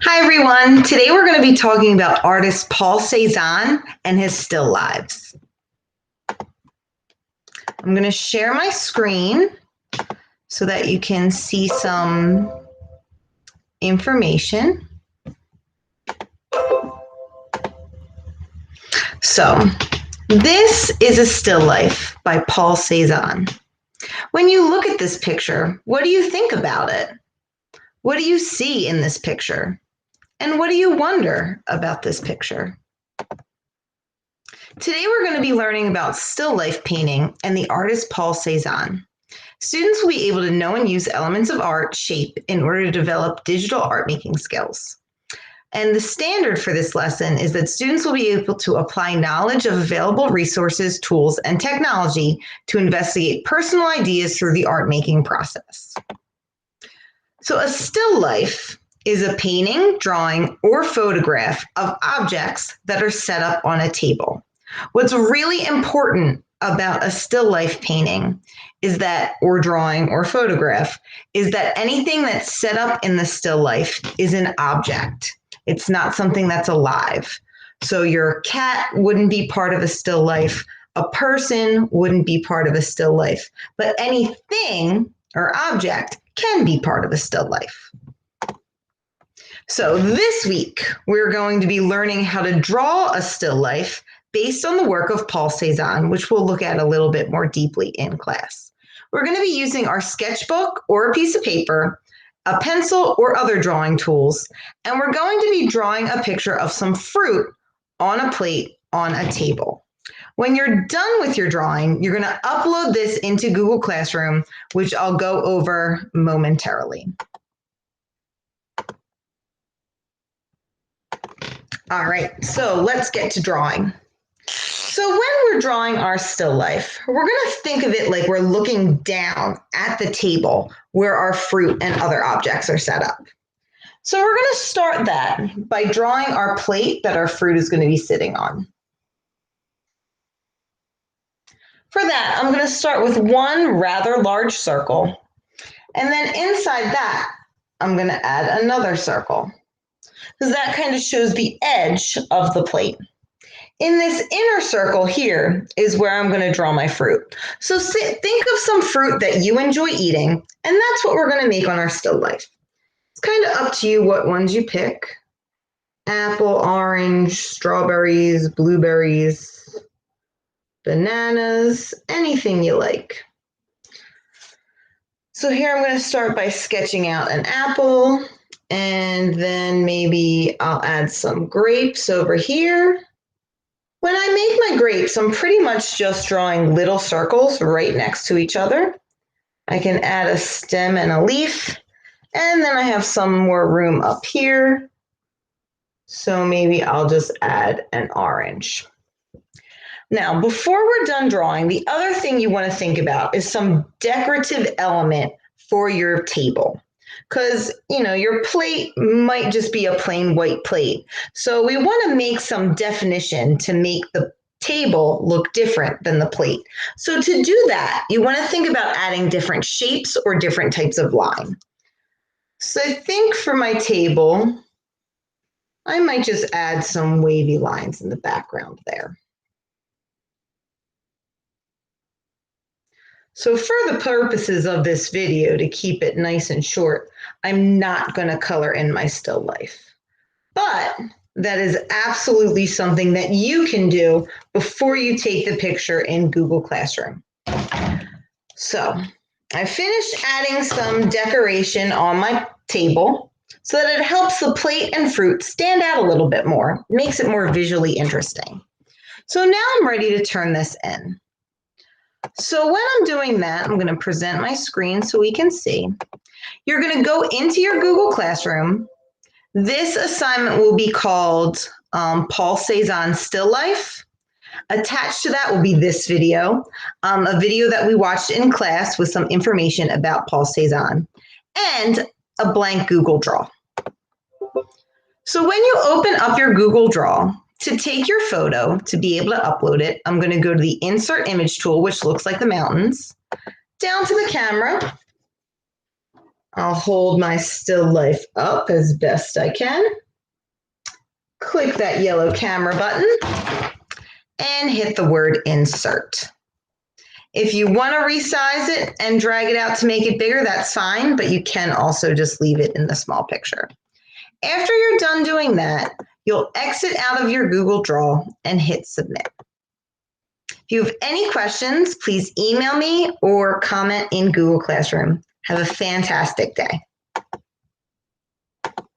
Hi, everyone. Today we're going to be talking about artist Paul Cezanne and his still lives. I'm going to share my screen so that you can see some information. So, this is a still life by Paul Cezanne. When you look at this picture, what do you think about it? What do you see in this picture? And what do you wonder about this picture? Today we're going to be learning about still life painting and the artist Paul Cezanne. Students will be able to know and use elements of art shape in order to develop digital art making skills. And the standard for this lesson is that students will be able to apply knowledge of available resources, tools, and technology to investigate personal ideas through the art making process. So a still life is a painting, drawing, or photograph of objects that are set up on a table. What's really important about a still life painting is that, or drawing or photograph, is that anything that's set up in the still life is an object. It's not something that's alive. So your cat wouldn't be part of a still life. A person wouldn't be part of a still life. But anything or object can be part of a still life. So this week, we're going to be learning how to draw a still life based on the work of Paul Cezanne, which we'll look at a little bit more deeply in class. We're going to be using our sketchbook or a piece of paper, a pencil or other drawing tools, and we're going to be drawing a picture of some fruit on a plate on a table. When you're done with your drawing, you're going to upload this into Google Classroom, which I'll go over momentarily. All right, so let's get to drawing. So when we're drawing our still life, we're going to think of it like we're looking down at the table where our fruit and other objects are set up. So we're going to start that by drawing our plate that our fruit is going to be sitting on. For that, I'm going to start with one rather large circle, and then inside that, I'm going to add another circle, because that kind of shows the edge of the plate. In this inner circle here is where I'm going to draw my fruit. So think of some fruit that you enjoy eating, and that's what we're going to make on our still life. It's kind of up to you what ones you pick. Apple, orange, strawberries, blueberries, bananas, anything you like. So here I'm going to start by sketching out an apple, and then maybe I'll add some grapes over here. When I make my grapes, I'm pretty much just drawing little circles right next to each other. I can add a stem and a leaf, and then I have some more room up here. So maybe I'll just add an orange. Now, before we're done drawing, the other thing you want to think about is some decorative element for your table. Because, your plate might just be a plain white plate. So we want to make some definition to make the table look different than the plate. So to do that, you want to think about adding different shapes or different types of line. So I think for my table, I might just add some wavy lines in the background there. So for the purposes of this video, to keep it nice and short, I'm not going to color in my still life. But that is absolutely something that you can do before you take the picture in Google Classroom. So I finished adding some decoration on my table so that it helps the plate and fruit stand out a little bit more, makes it more visually interesting. So now I'm ready to turn this in. So when I'm doing that, I'm going to present my screen so we can see. You're going to go into your Google Classroom. This assignment will be called Paul Cezanne Still Life. Attached to that will be this video, a video that we watched in class with some information about Paul Cezanne, and a blank Google Draw. So when you open up your Google Draw, to take your photo, to be able to upload it, I'm going to go to the Insert Image tool, which looks like the mountains, down to the camera. I'll hold my still life up as best I can. Click that yellow camera button and hit the word insert. If you want to resize it and drag it out to make it bigger, that's fine, but you can also just leave it in the small picture. After you're done doing that, you'll exit out of your Google Draw and hit submit. If you have any questions, please email me or comment in Google Classroom. Have a fantastic day.